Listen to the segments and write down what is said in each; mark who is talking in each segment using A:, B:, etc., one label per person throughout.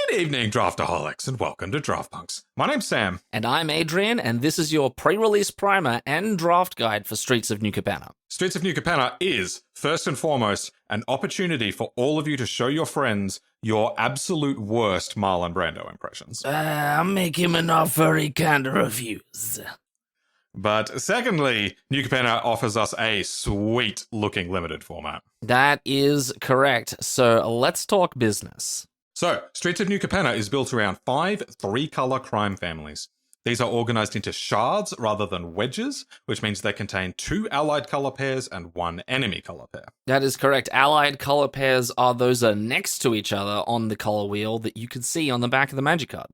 A: Good evening, Draftaholics, and welcome to Draft Punks. My name's Sam.
B: And I'm Adrian, and this is your pre-release primer and draft guide for Streets of New Capenna.
A: Streets of New Capenna is, first and foremost, an opportunity for all of you to show your friends your absolute worst Marlon Brando impressions.
B: I'll make him an offer he can't refuse.
A: But secondly, New Capenna offers us a sweet-looking limited format.
B: That is correct. So let's talk business.
A: So, Streets of New Capenna is built around 5 3-color crime families. These are organized into shards rather than wedges, which means they contain 2 allied color pairs and 1 enemy color pair.
B: That is correct. Allied color pairs are those that are next to each other on the color wheel that you can see on the back of the magic card.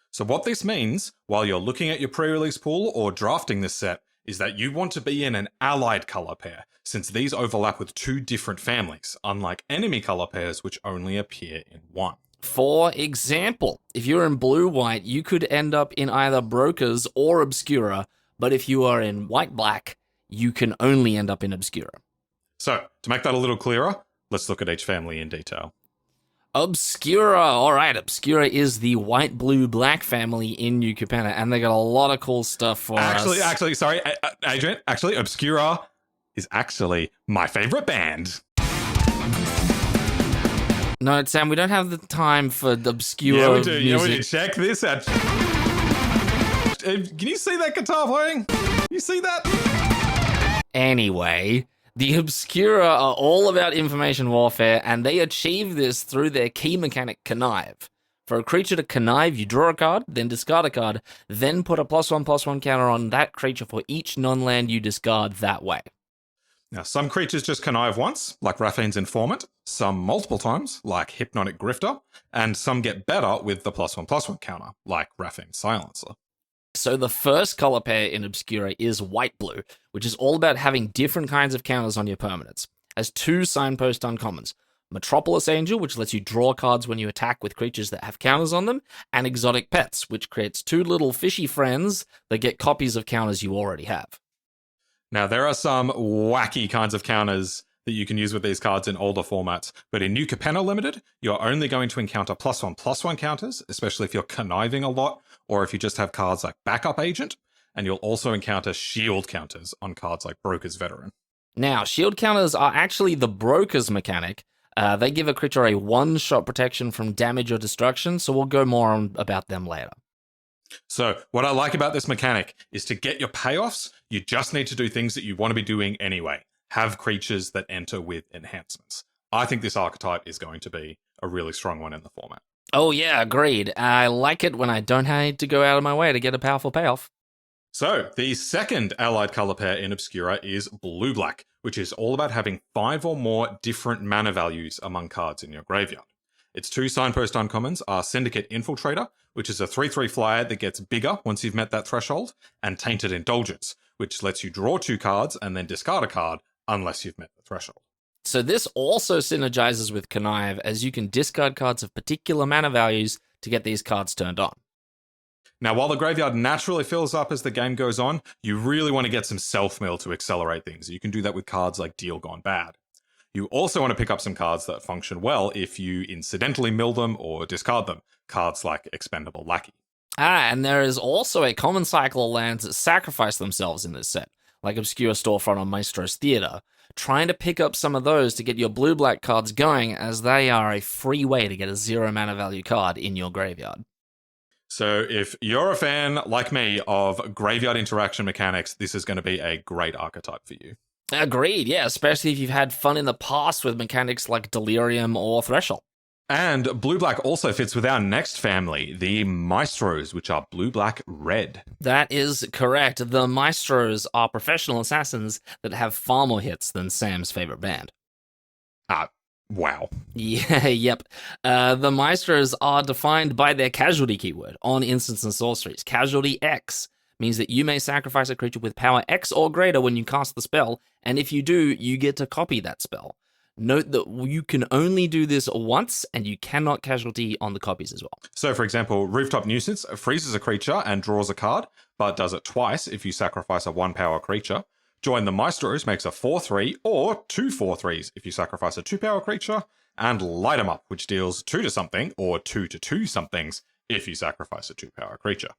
A: So what this means, while you're looking at your pre-release pool or drafting this set, is that you want to be in an allied color pair, since these overlap with 2 different families, unlike enemy color pairs which only appear in 1.
B: For example, if you're in blue-white, you could end up in either Brokers or Obscura, but if you are in white-black, you can only end up in Obscura.
A: So, to make that a little clearer, let's look at each family in detail.
B: Obscura. All right, Obscura is the white, blue, black family in New Capenna, and they got a lot of cool stuff for us.
A: Sorry, Adrian, Obscura is actually my favorite band.
B: No, Sam, we don't have the time for the Obscura music.
A: Yeah, we do. Check this out. Can you see that guitar playing? You see that?
B: Anyway, the Obscura are all about information warfare, and they achieve this through their key mechanic, Connive. For a creature to connive, you draw a card, then discard a card, then put a +1/+1 counter on that creature for each non-land you discard that way.
A: Now, some creatures just connive once, like Raffine's Informant, some multiple times, like Hypnotic Grifter, and some get better with the +1/+1 counter, like Raffine's Silencer.
B: So the first color pair in Obscura is white-blue, which is all about having different kinds of counters on your permanents. Has 2 signpost uncommons. Metropolis Angel, which lets you draw cards when you attack with creatures that have counters on them, and Exotic Pets, which creates 2 little fishy friends that get copies of counters you already have.
A: Now, there are some wacky kinds of counters that you can use with these cards in older formats, but in New Capenna Limited, you're only going to encounter +1/+1 counters, especially if you're conniving a lot, or if you just have cards like Backup Agent, and you'll also encounter shield counters on cards like Broker's Veteran.
B: Now, shield counters are actually the Broker's mechanic. They give a creature a 1-shot protection from damage or destruction, so we'll go more on about them later.
A: So, what I like about this mechanic is to get your payoffs, you just need to do things that you want to be doing anyway. Have creatures that enter with enhancements. I think this archetype is going to be a really strong one in the format.
B: Oh yeah, agreed. I like it when I don't need to go out of my way to get a powerful payoff.
A: So, the second allied color pair in Obscura is blue-black, which is all about having 5 or more different mana values among cards in your graveyard. Its 2 signpost uncommons are Syndicate Infiltrator, which is a 3/3 flyer that gets bigger once you've met that threshold, and Tainted Indulgence, which lets you draw 2 cards and then discard a card unless you've met the threshold.
B: So this also synergizes with Connive, as you can discard cards of particular mana values to get these cards turned on.
A: Now, while the graveyard naturally fills up as the game goes on, you really want to get some self-mill to accelerate things. You can do that with cards like Deal Gone Bad. You also want to pick up some cards that function well if you incidentally mill them or discard them. Cards like Expendable Lackey.
B: And there is also a common cycle of lands that sacrifice themselves in this set, like Obscure Storefront or Maestros Theater. Trying to pick up some of those to get your blue-black cards going, as they are a free way to get a 0 mana value card in your graveyard.
A: So if you're a fan, like me, of graveyard interaction mechanics, this is going to be a great archetype for you.
B: Agreed, yeah, especially if you've had fun in the past with mechanics like Delirium or Threshold.
A: And blue-black also fits with our next family, the Maestros, which are blue-black-red.
B: That is correct. The Maestros are professional assassins that have far more hits than Sam's favorite band.
A: Wow.
B: Yeah, yep. The Maestros are defined by their casualty keyword on instants and sorceries. Casualty X means that you may sacrifice a creature with power X or greater when you cast the spell, and if you do, you get to copy that spell. Note that you can only do this once, and you cannot casualty on the copies as well.
A: So, for example, Rooftop Nuisance freezes a creature and draws a card, but does it twice if you sacrifice a 1-power creature. Join the Maestros makes a 4/3 or 2 4/3s if you sacrifice a 2-power creature, and Light 'em Up, which deals 2 to something, or 2 to 2 somethings, if you sacrifice a 2-power creature.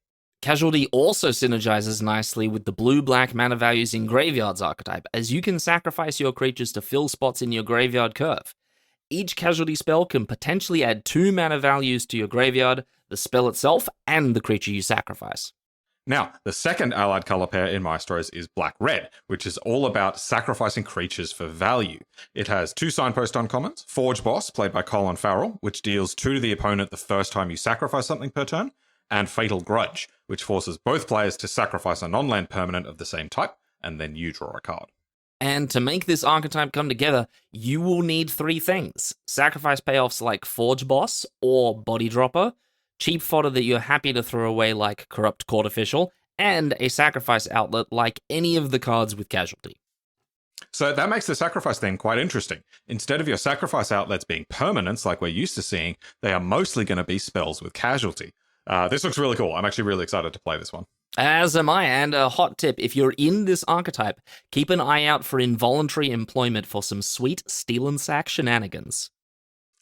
B: Casualty also synergizes nicely with the blue-black mana values in Graveyards archetype, as you can sacrifice your creatures to fill spots in your graveyard curve. Each casualty spell can potentially add 2 mana values to your graveyard, the spell itself, and the creature you sacrifice.
A: Now, the second allied color pair in Maestros is black-red, which is all about sacrificing creatures for value. It has 2 signpost uncommons, Forge Boss, played by Colin Farrell, which deals 2 to the opponent the first time you sacrifice something per turn, and Fatal Grudge, which forces both players to sacrifice a non-land permanent of the same type, and then you draw a card.
B: And to make this archetype come together, you will need 3 things. Sacrifice payoffs like Forge Boss or Body Dropper, cheap fodder that you're happy to throw away like Corrupt Court Official, and a sacrifice outlet like any of the cards with Casualty.
A: So that makes the sacrifice thing quite interesting. Instead of your sacrifice outlets being permanents like we're used to seeing, they are mostly going to be spells with Casualty. This looks really cool. I'm actually really excited to play this one.
B: As am I, and a hot tip, if you're in this archetype, keep an eye out for involuntary employment for some sweet Steel and Sack shenanigans.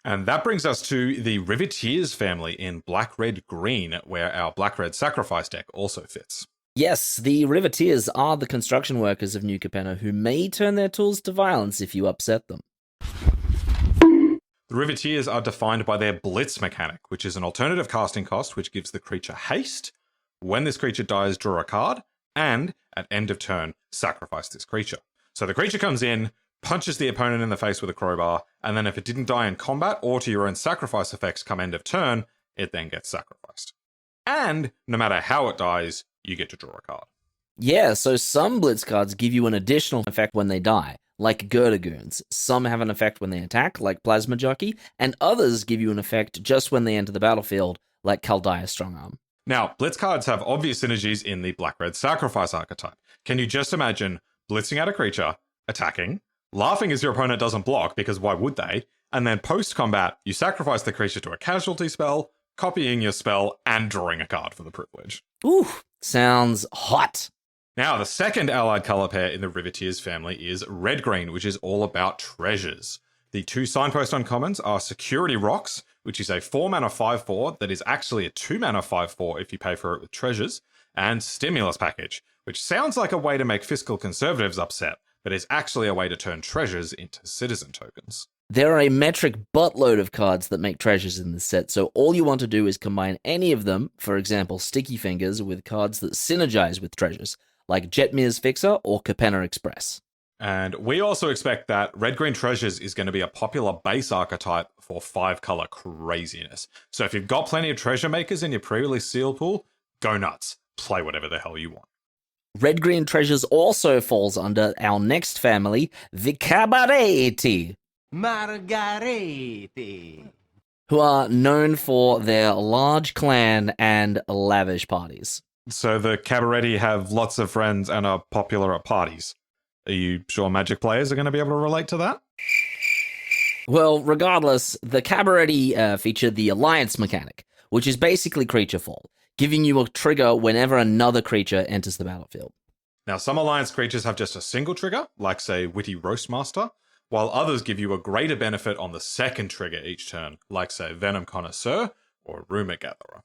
A: And that brings us to the Riveteers family in black-red-green, where our black-red sacrifice deck also fits.
B: Yes, the Riveteers are the construction workers of New Capenna who may turn their tools to violence if you upset them.
A: The Riveteers are defined by their Blitz mechanic, which is an alternative casting cost which gives the creature haste. When this creature dies, draw a card, and at end of turn, sacrifice this creature. So the creature comes in, punches the opponent in the face with a crowbar, and then if it didn't die in combat or to your own sacrifice effects come end of turn, it then gets sacrificed. And no matter how it dies, you get to draw a card.
B: Yeah, so some Blitz cards give you an additional effect when they die, like Girdagoons. Some have an effect when they attack, like Plasma Jockey, and others give you an effect just when they enter the battlefield, like Kaldaya Strongarm.
A: Now, Blitz cards have obvious synergies in the black-red sacrifice archetype. Can you just imagine blitzing out a creature, attacking, laughing as your opponent doesn't block, because why would they? And then post-combat, you sacrifice the creature to a casualty spell, copying your spell, and drawing a card for the privilege.
B: Ooh, sounds hot.
A: Now, the second allied color pair in the Riveteers family is red-green, which is all about treasures. The 2 signpost uncommons are Security Rocks, which is a 4-mana 5/4 that is actually a 2-mana 5/4 if you pay for it with treasures, and Stimulus Package, which sounds like a way to make fiscal conservatives upset, but is actually a way to turn treasures into citizen tokens.
B: There are a metric buttload of cards that make treasures in this set, so all you want to do is combine any of them, for example Sticky Fingers, with cards that synergize with treasures, like Jetmir's Fixer or Capenna Express.
A: And we also expect that red-green treasures is going to be a popular base archetype for 5-color craziness. So if you've got plenty of treasure makers in your pre-release seal pool, go nuts. Play whatever the hell you want.
B: Red-green treasures also falls under our next family, the Cabarete.
C: Margarete.
B: Who are known for their large clan and lavish parties.
A: So the Cabarete have lots of friends and are popular at parties. Are you sure Magic players are going to be able to relate to that?
B: Well, regardless, the Cabarete feature the Alliance mechanic, which is basically creature fall, giving you a trigger whenever another creature enters the battlefield.
A: Now, some Alliance creatures have just a single trigger, like, say, Witty Roastmaster, while others give you a greater benefit on the second trigger each turn, like, say, Venom Connoisseur or Rumor Gatherer.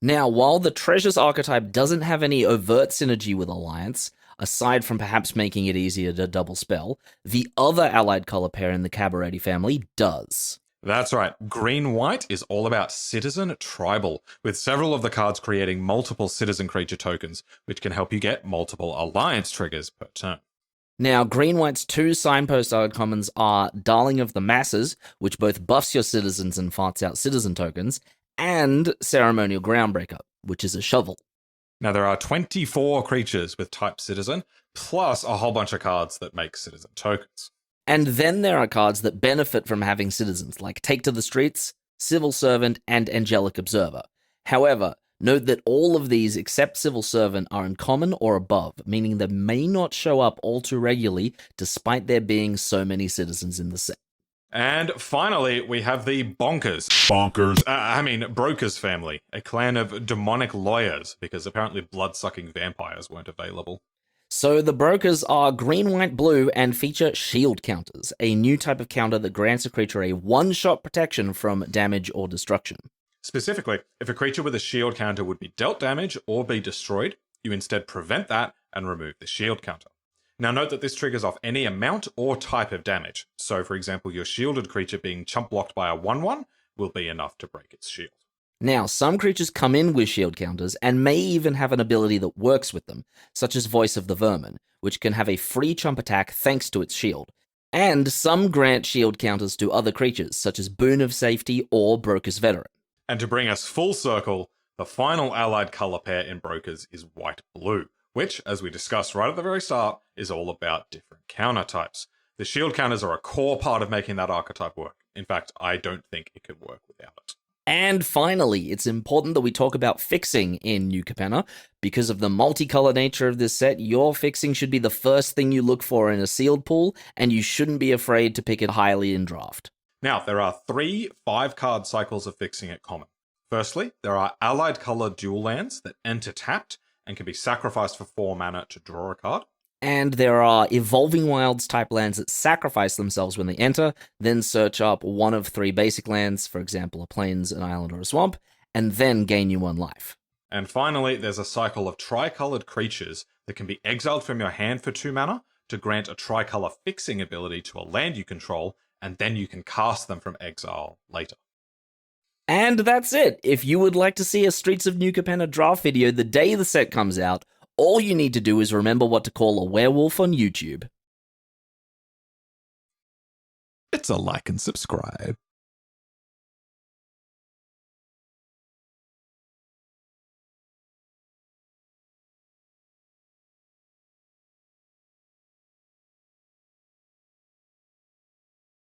B: Now, while the Treasures archetype doesn't have any overt synergy with Alliance, aside from perhaps making it easier to double spell, the other allied color pair in the Cabarete family does.
A: That's right. Green-white is all about Citizen Tribal, with several of the cards creating multiple citizen creature tokens, which can help you get multiple Alliance triggers per turn.
B: Now, Green-white's 2 signpost uncommons are Darling of the Masses, which both buffs your citizens and farts out citizen tokens, and Ceremonial Groundbreaker, which is a shovel.
A: Now, there are 24 creatures with type Citizen, plus a whole bunch of cards that make Citizen tokens.
B: And then there are cards that benefit from having citizens, like Take to the Streets, Civil Servant, and Angelic Observer. However, note that all of these except Civil Servant are uncommon or above, meaning they may not show up all too regularly, despite there being so many citizens in the set.
A: And finally, we have the Brokers family, a clan of demonic lawyers, because apparently blood-sucking vampires weren't available.
B: So the brokers are green, white, blue, and feature shield counters, a new type of counter that grants a creature a one-shot protection from damage or destruction.
A: Specifically, if a creature with a shield counter would be dealt damage or be destroyed, you instead prevent that and remove the shield counter. Now note that this triggers off any amount or type of damage. So for example, your shielded creature being chump blocked by a 1/1 will be enough to break its shield.
B: Now, some creatures come in with shield counters and may even have an ability that works with them, such as Voice of the Vermin, which can have a free chump attack thanks to its shield. And some grant shield counters to other creatures, such as Boon of Safety or Broker's Veteran.
A: And to bring us full circle, the final allied color pair in Brokers is white-blue, which, as we discussed right at the very start, is all about different counter types. The shield counters are a core part of making that archetype work. In fact, I don't think it could work without it.
B: And finally, it's important that we talk about fixing in New Capenna. Because of the multicolor nature of this set, your fixing should be the first thing you look for in a sealed pool, and you shouldn't be afraid to pick it highly in draft.
A: Now, there are 3 5-card cycles of fixing at common. Firstly, there are allied color dual lands that enter tapped and can be sacrificed for 4 mana to draw a card.
B: And there are Evolving Wilds type lands that sacrifice themselves when they enter, then search up one of 3 basic lands, for example, a plains, an island, or a swamp, and then gain you 1 life.
A: And finally, there's a cycle of tricolored creatures that can be exiled from your hand for 2 mana to grant a tricolor fixing ability to a land you control, and then you can cast them from exile later.
B: And that's it. If you would like to see a Streets of New Capenna draft video the day the set comes out, all you need to do is remember what to call a werewolf on YouTube.
A: It's a like and subscribe.